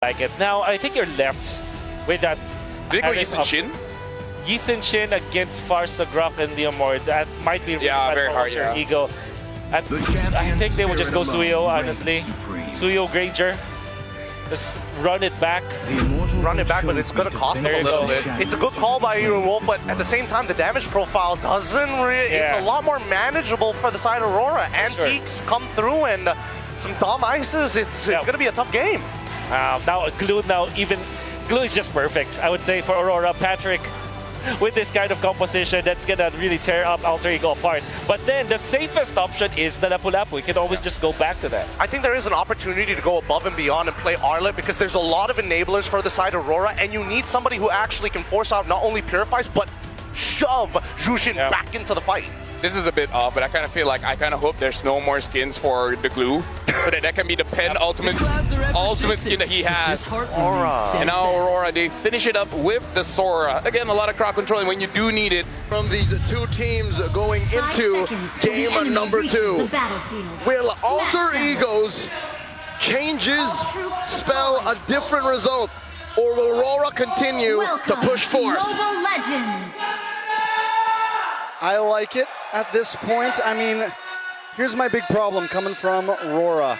like it. Now, I think you're left with that. Did they go Yi Shin? Yi Shin against Farsa, Grok, and Leomord. That might be very hard, Ultra Ego. And I think they will just go Suyo, honestly. Suyo Granger. Just run it back. Run it back, but it's going to cost them a little bit. It's a good call by Wolf, but at the same time, the damage profile doesn't really... It's a lot more manageable for the side of Aurora. Antiques come through, and some dumb ices. It's going to be a tough game. Now, Glue is just perfect, I would say, for Aurora. Patrick, with this kind of composition, that's going to really tear up Alter Ego apart. But then the safest option is the Lapu-Lapu. You can always just go back to that. I think there is an opportunity to go above and beyond and play Arlet because there's a lot of enablers for the side of Aurora, and you need somebody who actually can force out not only Purifies, but shove Jushin back into the fight. This is a bit off, but I kind of feel like I kind of hope there's no more skins for the Glue, so that can be the ultimate skin that he has. Aurora. And now Aurora, they finish it up with the Sora. Again, a lot of crowd controlling when you do need it. From these two teams going into game number 2. Will Alter Ego's changes spell a different result, or will Aurora continue to push forth? I like it at this point. I mean, here's my big problem coming from RORA.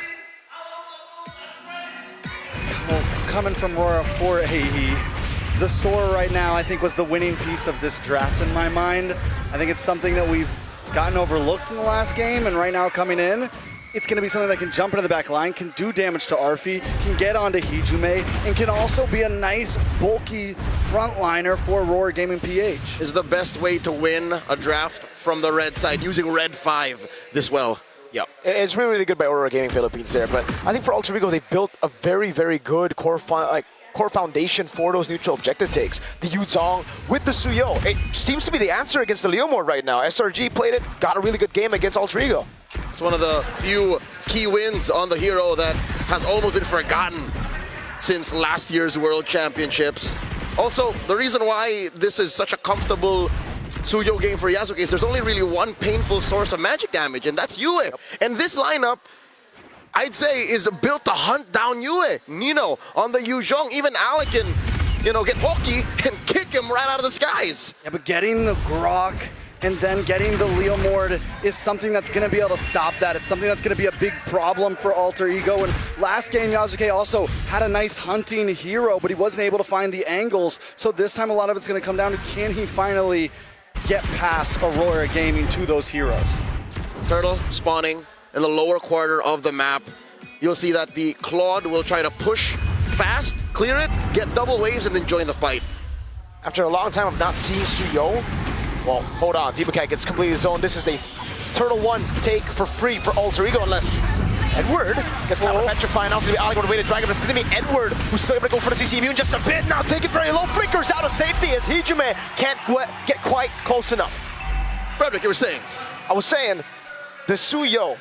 Coming from RORA for Heihi. The Sora right now, I think, was the winning piece of this draft in my mind. I think it's something that it's gotten overlooked in the last game, and right now coming in, it's going to be something that can jump into the back line, can do damage to Arfi, can get onto Hijume, and can also be a nice, bulky frontliner for Aurora Gaming PH. Is the best way to win a draft from the red side, using red 5 this well. Yeah, it's really, really good by Aurora Gaming Philippines there, but I think for Alter Ego, they built a very, very good core foundation for those neutral objective takes. The Yuzong with the Suyo. It seems to be the answer against the Leomord right now. SRG played it, got a really good game against Alter Ego. It's one of the few key wins on the hero that has almost been forgotten since last year's World Championships. Also, the reason why this is such a comfortable Suyo game for Yasuke is there's only really one painful source of magic damage, and that's Yue. And this lineup, I'd say, is built to hunt down Yue. Nino on the Yuzhong, even Alec can, get Hoki and kick him right out of the skies. Yeah, but getting the Grok and then getting the Leomord is something that's going to be able to stop that. It's something that's going to be a big problem for Alter Ego. And last game, Yasuke also had a nice hunting hero, but he wasn't able to find the angles. So this time, a lot of it's going to come down to, can he finally get past Aurora Gaming to those heroes? Turtle spawning in the lower quarter of the map. You'll see that the Claude will try to push fast, clear it, get double waves, and then join the fight. After a long time of not seeing Suyo, well, hold on, Deepakai gets completely zoned. This is a Turtle 1 take for free for Alter Ego, unless Edward gets kind of petrified. Now it's going to be Alec on the way to Dragon, but it's going to be Edward who's still able to go for the CC immune just a bit. Now take it very low, flickers out of safety as Hijume can't get quite close enough. Frederick, you were saying? I was saying, the Suyo,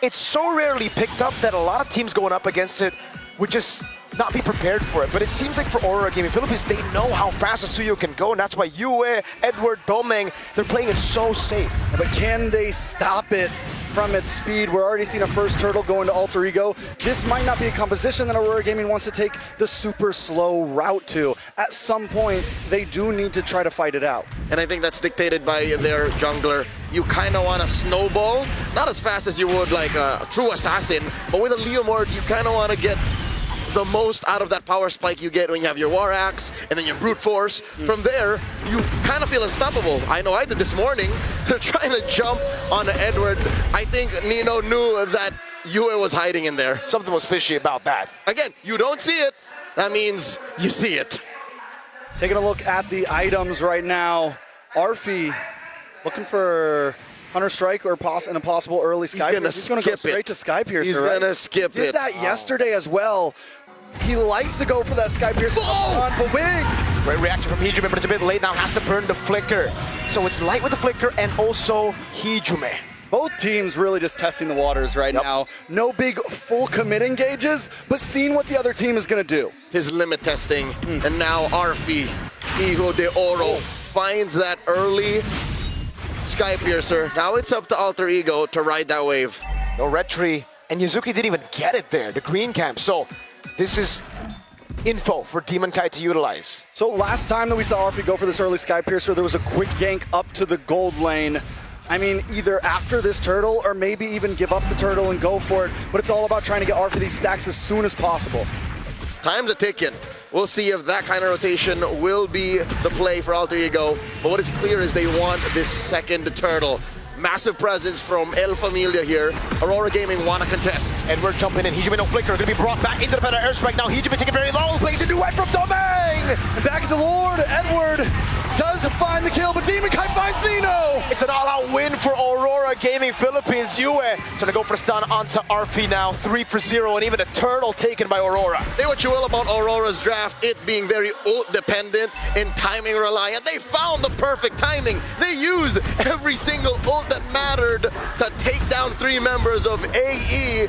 it's so rarely picked up that a lot of teams going up against it would just not be prepared for it. But it seems like for Aurora Gaming Philippines, they know how fast a Suyo can go, and that's why Yue, Edward, Domeng, they're playing it so safe. But can they stop it from its speed? We're already seeing a first Turtle go into Alter Ego. This might not be a composition that Aurora Gaming wants to take the super slow route to. At some point, they do need to try to fight it out. And I think that's dictated by their jungler. You kind of want to snowball, not as fast as you would like a true assassin, but with a Leomord, you kind of want to get the most out of that power spike you get when you have your War Axe and then your Brute Force. From there, you kind of feel unstoppable. I know I did this morning. They're trying to jump on Edward. I think Nino knew that Yue was hiding in there. Something was fishy about that. Again, you don't see it. That means you see it. Taking a look at the items right now. Arfi looking for Hunter Strike or an impossible early Sky Piercer. He's going to go straight to Sky Piercer. He's going to skip it. He did that yesterday as well. He likes to go for that Sky Piercer on the wing. Great reaction from Hijume, but it's a bit late now. Has to burn the Flicker. So it's light with the Flicker and also Hijume. Both teams really just testing the waters right now. No big full commit engages, but seeing what the other team is going to do. His limit testing. And now Arfi, Hijo de Oro, finds that early Sky Piercer. Now it's up to Alter Ego to ride that wave. No red tree, and Yuzuki didn't even get it there, the green camp. So this is info for Demon Kai to utilize. So last time that we saw RP go for this early Sky Piercer, there was a quick gank up to the gold lane. I mean, either after this turtle or maybe even give up the turtle and go for it, but it's all about trying to get RP these stacks as soon as possible. Time's a ticking. We'll see if that kind of rotation will be the play for Alter Ego. But what is clear is they want this second turtle. Massive presence from El Familia here. Aurora Gaming want to contest. Edward jumping in. Hijime no flicker. Going to be brought back into the better airstrike now. Hijime taking very low. Plays a duet from Domain. And back at the Lord, Edward does find the kill, but Demon Kai finds Nino. It's an all-out win for Aurora Gaming Philippines. Yue trying to go for a stun onto RP now. 3-0, and even a turtle taken by Aurora. Say what you will about Aurora's draft, it being very ult dependent and timing reliant. They found the perfect timing. They used every single ult that mattered to take down 3 members of AE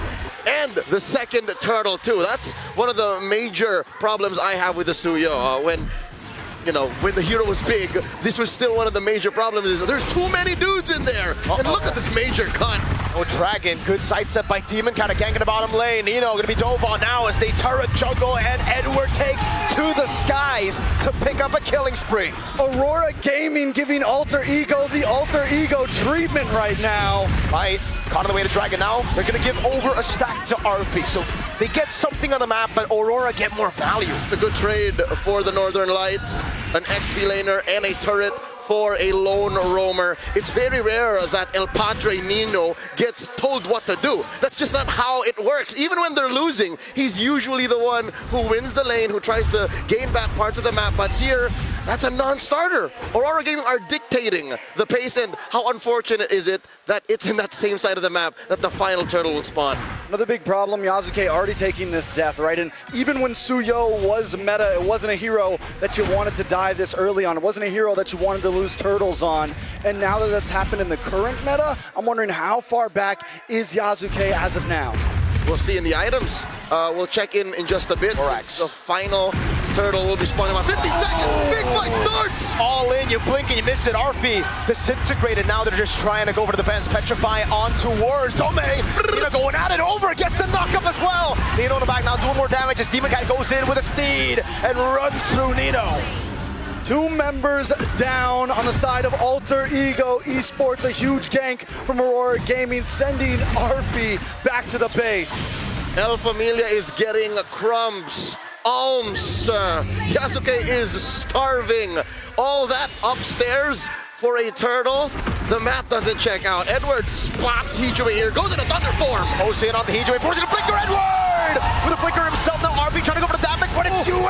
and the second turtle too. That's one of the major problems I have with the Suyo. When the hero was big, this was still one of the major problems. Is there's too many dudes in there. And look at this major cut. Oh, Dragon, good sidestep by Demon, kind of ganking the bottom lane. Nino gonna be dove on now as they turret jungle, and Edward takes to the skies to pick up a killing spree. Aurora Gaming giving Alter Ego the Alter Ego treatment right now. Right, caught on the way to Dragon now. They're gonna give over a stack to RP, so they get something on the map, but Aurora get more value. It's a good trade for the Northern Lights, an XP laner and a turret for a lone roamer. It's very rare that El Padre Nino gets told what to do. That's just not how it works. Even when they're losing, he's usually the one who wins the lane, who tries to gain back parts of the map. But here, that's a non-starter. Aurora Gaming are dictating the pace, and how unfortunate is it that it's in that same side of the map that the final turtle will spawn. Another big problem, Yasuke already taking this death, right? And even when Suyo was meta, it wasn't a hero that you wanted to die this early on. It wasn't a hero that you wanted to lose turtles on. And now that that's happened in the current meta, I'm wondering how far back is Yasuke as of now? We'll see in the items. We'll check in just a bit. The final turtle will be spawning about 50 seconds. Big fight starts! All in, you blink and you miss it. RP disintegrated. Now they're just trying to go over to the fence. Petrify onto Wars. Domain, Nino going at it over. Gets the knockup as well. Nino in the back now doing more damage as Demon Kai goes in with a steed and runs through Nino. 2 members down on the side of Alter Ego Esports. A huge gank from Aurora Gaming, sending RP back to the base. El Familia is getting crumbs, alms. Yasuke is starving. All that upstairs for a turtle. The math doesn't check out. Edward spots Hijime here, goes in a thunder form. Goes in on the Hijime, forcing a flicker. Edward with a flicker himself. Now RP trying to go for the damage, but it's Yue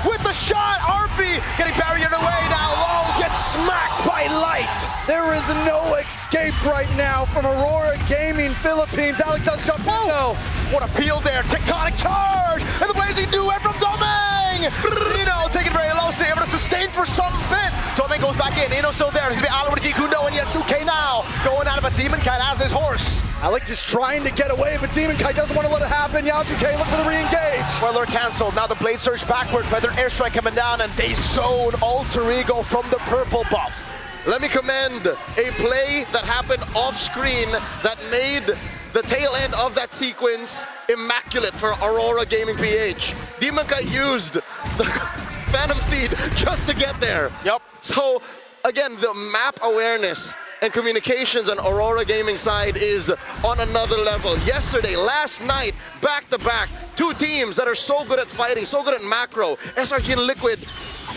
with the shot. RP getting barriered away now. Low gets smacked by Light. There is no escape right now from Aurora Gaming Philippines. Alec does jump in though. What a peel there. Tectonic charge. And the blazing duet from Domain. Nino taking very low, so able to sustain for some bit. Domain goes back in. Nino still there. It's going to be Alan with Kundo and Yasuke now. Going out of a Demon Kai as his horse. Alec just trying to get away, but Demon Kai doesn't want to let it happen. Yasuke look for the re-engage. Weather canceled. Now the blade surge backward. Feather airstrike coming down, and they zone Alter Ego from the purple buff. Let me commend a play that happened off screen that made the tail end of that sequence immaculate for Aurora Gaming PH. Demon Kai used the Phantom Steed just to get there. Yep. So again, the map awareness and communications on Aurora Gaming side is on another level. Yesterday, last night, back-to-back, 2 teams that are so good at fighting, so good at macro. SRG and Liquid,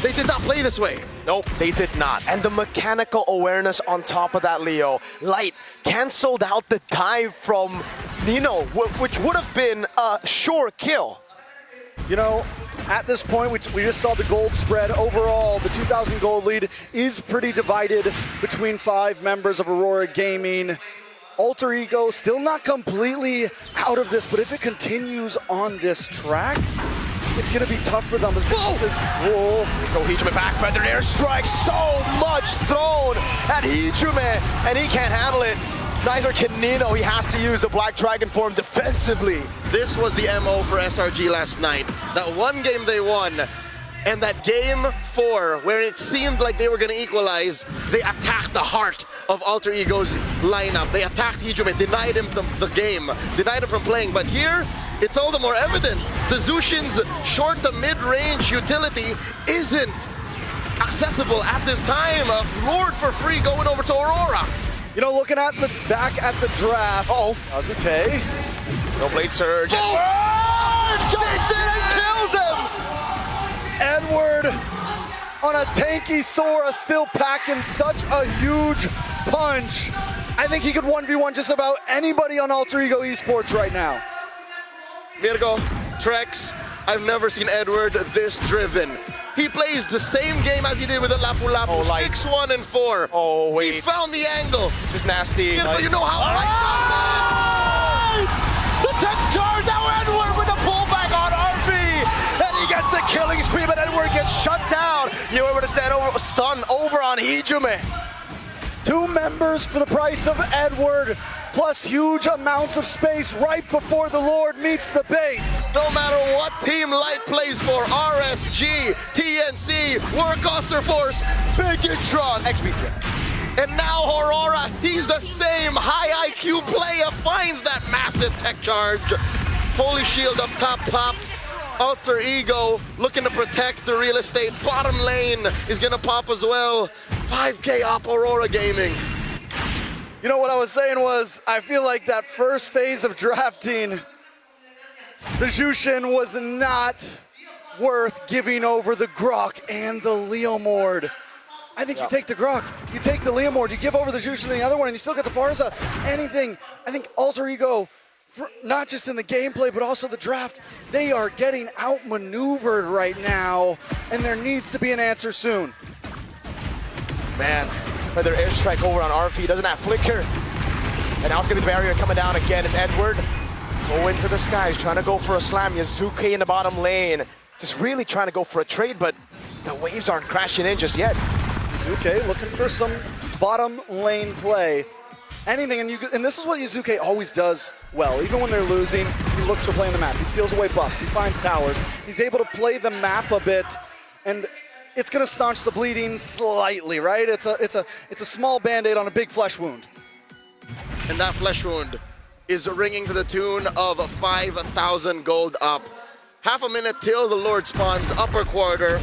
they did not play this way. Nope, they did not. And the mechanical awareness on top of that, Leo. Light canceled out the dive from Nino, which would have been a sure kill. You know, at this point, we just saw the gold spread. Overall, the 2,000 gold lead is pretty divided between 5 members of Aurora Gaming. Alter Ego still not completely out of this, but if it continues on this track, it's going to be tough for them. Whoa! Go Hijime back, feather airstrike, so much thrown at Hijime, and he can't handle it. Neither can Nino. He has to use the Black Dragon form defensively. This was the MO for SRG last night. That one game they won, and that game 4, where it seemed like they were going to equalize, they attacked the heart of Alter Ego's lineup. They attacked Hijime, denied him the game, denied him from playing. But here, it's all the more evident. The Zushin's short to mid-range utility isn't accessible at this time. Lord for free going over to Aurora. You know, looking at the back at the draft. Oh, that was okay. No blade surge. Jumps in and kills him! Edward on a tanky Sora, still packing such a huge punch. I think he could 1v1 just about anybody on Alter Ego Esports right now. Mirko, Trex, I've never seen Edward this driven. He plays the same game as he did with the Lapu Lapu. Oh, like- 6-1 and 4. Oh, wait. He found the angle. This is nasty. Mirko, you know how right The tech charge out Edward with the pullback on RB. And he gets the killing spree, but Edward gets shut down. You were able to stun over on Hijume. 2 members for the price of Edward, plus huge amounts of space right before the Lord meets the base. No matter what Team Light plays for, RSG, TNC, Warcaster Force, Bigitron, XBT. and now Aurora, he's the same high IQ player, finds that massive tech charge. Holy Shield up top popped. Alter Ego looking to protect the real estate. Bottom lane is gonna pop as well. 5K up Aurora Gaming. You know what I was saying was, I feel like that first phase of drafting, the Jushin was not worth giving over the Grok and the Leomord. I think you take the Grok, you take the Leomord, you give over the Jushin and the other one, and you still get the Barza. Anything, I think Alter Ego, not just in the gameplay, but also the draft, they are getting outmaneuvered right now, and there needs to be an answer soon. Man, another airstrike over on RP, doesn't have flicker. And now it's gonna be the barrier coming down again. It's Edward. Go into the skies, trying to go for a slam. Yazuke in the bottom lane. Just really trying to go for a trade, but the waves aren't crashing in just yet. Yazuke looking for some bottom lane play. Anything, and this is what Yazuke always does well. Even when they're losing, he looks for playing the map. He steals away buffs, he finds towers. He's able to play the map a bit, and it's gonna staunch the bleeding slightly, right? It's a small band-aid on a big flesh wound. And that flesh wound is ringing to the tune of 5,000 gold up. Half a minute till the Lord spawns, upper quarter.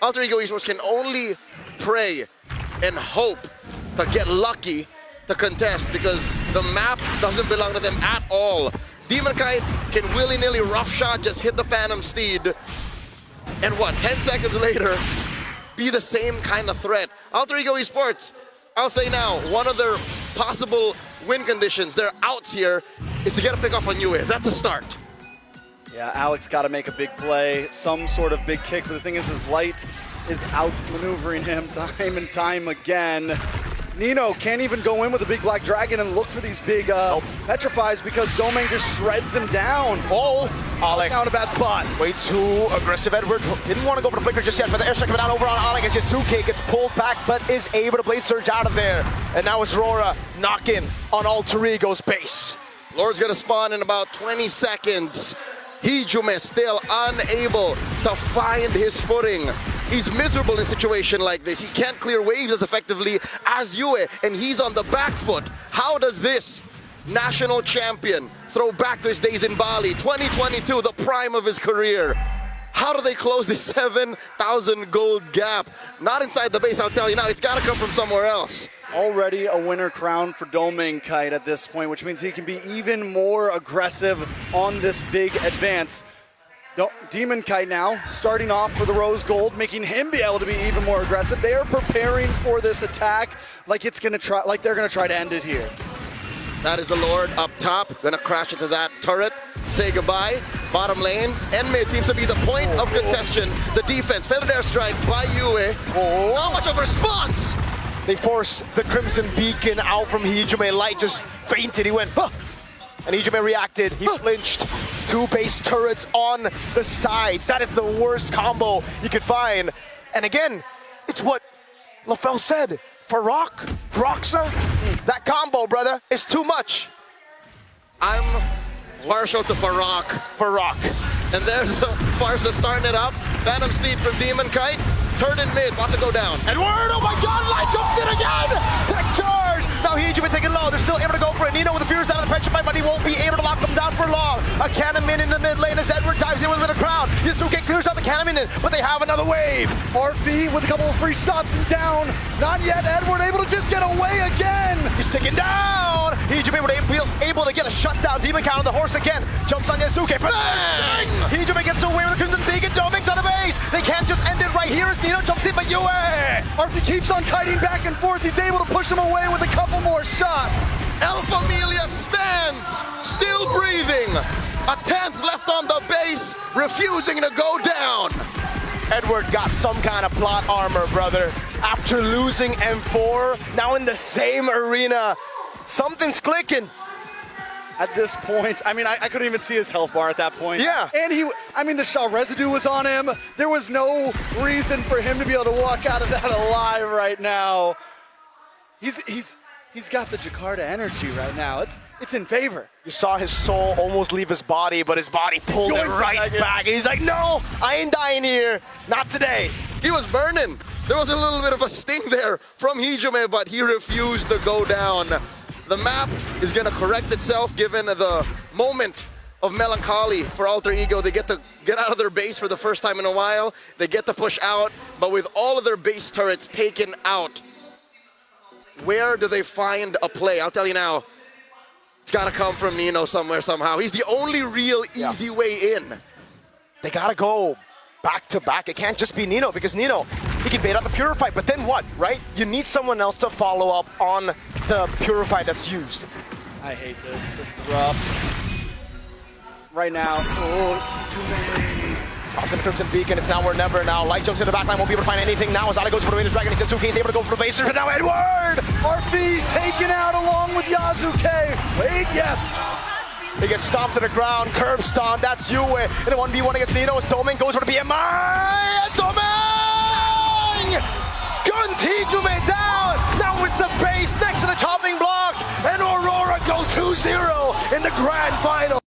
Alter Ego Esports can only pray and hope to get lucky to contest, because the map doesn't belong to them at all. Demon Kite can willy-nilly rough shot, just hit the Phantom Steed, and what, 10 seconds later, be the same kind of threat. Alter Ego Esports, I'll say now, one of their possible win conditions, their outs here, is to get a pick off on Yue. That's a start. Yeah, Alex got to make a big play, some sort of big kick, but the thing is, his Light is outmaneuvering him time and time again. Nino can't even go in with a big black dragon and look for these big petrifies, because Domain just shreds him down. Oh, Alec Down a bad spot. way too aggressive. Edward didn't want to go for the flicker just yet, but the airstrike coming down over on Alec as Yasuke gets pulled back, but is able to blade surge out of there. And now it's Rora knocking on Alter Ego's base. Lord's gonna spawn in about 20 seconds. Hijume still unable to find his footing. He's miserable in a situation like this. He can't clear waves as effectively as Yue, and he's on the back foot. How does this national champion throw back to his days in Bali, 2022, the prime of his career? How do they close this 7,000 gold gap? Not inside the base, I'll tell you now. It's got to come from somewhere else. Already a winner crown for Domain Kite at this point, which means he can be even more aggressive on this big advance. Demon Kite now starting off for the Rose Gold, making him be able to be even more aggressive. They are preparing for this attack like they're gonna try to end it here. That is the Lord up top, gonna crash into that turret, say goodbye. Bottom lane and mid seems to be the point of contention. The defense, feathered airstrike by Yue. Not much of a response. They force the Crimson Beacon out from Hijume. Light just fainted, he went, huh! And Hijume reacted, he flinched. 2 base turrets on the sides. That is the worst combo you could find. And again, it's what LaFell said. Farok, Roxa, that combo, brother, is too much. I'm partial to Farok. And there's the Farsa starting it up. Phantom Steed from Demon Kite. Turn in mid, about to go down. Edward, oh my god, Light jumps in again! Tech charge Now Hijume taking low. They're still able to go for it. Nino with the Furious down on the pressure fight, but he won't be able to lock them down for long. A Cannon in the mid lane as Edward dives in with a bit of crown. Yasuke clears out the Cannon, but they have another wave. RP with a couple of free shots and down. Not yet. Edward able to just get away again. He's taken down. Hijume able to get a shutdown. Demon Count on the horse again. Jumps on Yasuke. Bang! Hijume gets away with the Crimson Beacon. Doming's on the base. They can't just end it right here as Nino jumps in, but Yue! RP keeps on kiting back and forth. He's able to push him away with a couple more shots. El Familia stands, still breathing. A 10th left on the base, refusing to go down. Edward got some kind of plot armor, brother. After losing M4, now in the same arena, something's clicking. At this point, I mean, I couldn't even see his health bar at that point. Yeah. And the Shaw residue was on him. There was no reason for him to be able to walk out of that alive right now. He's got the Jakarta energy right now. It's in favor. You saw his soul almost leave his body, but his body pulled it right back. He's like, no, I ain't dying here. Not today. He was burning. There was a little bit of a sting there from Hijume, but he refused to go down. The map is going to correct itself given the moment of melancholy for Alter Ego. They get to get out of their base for the first time in a while. They get to push out, but with all of their base turrets taken out, where do they find a play? I'll tell you now, it's got to come from Nino somewhere, somehow. He's the only real easy way in. They got to go back to back. It can't just be Nino, because Nino, he can bait out the Purify, but then what, right? You need someone else to follow up on the Purify that's used. I hate this. This is rough. Right now, Pops in the Crimson Beacon, it's now or never now. Light jumps in the backline, won't be able to find anything now. Azada goes for the Raven's Dragon, he says Suki is able to go for the Vaser, but now Edward! RP taken out along with Yasuke. Wait, yes. He gets stomped to the ground, curb stomp, that's Yue. In a 1v1 against Nino as Doming goes for the BMI! Doming! Guns Hijume down! Now it's the base next to the chopping block, and Aurora go 2-0 in the grand final.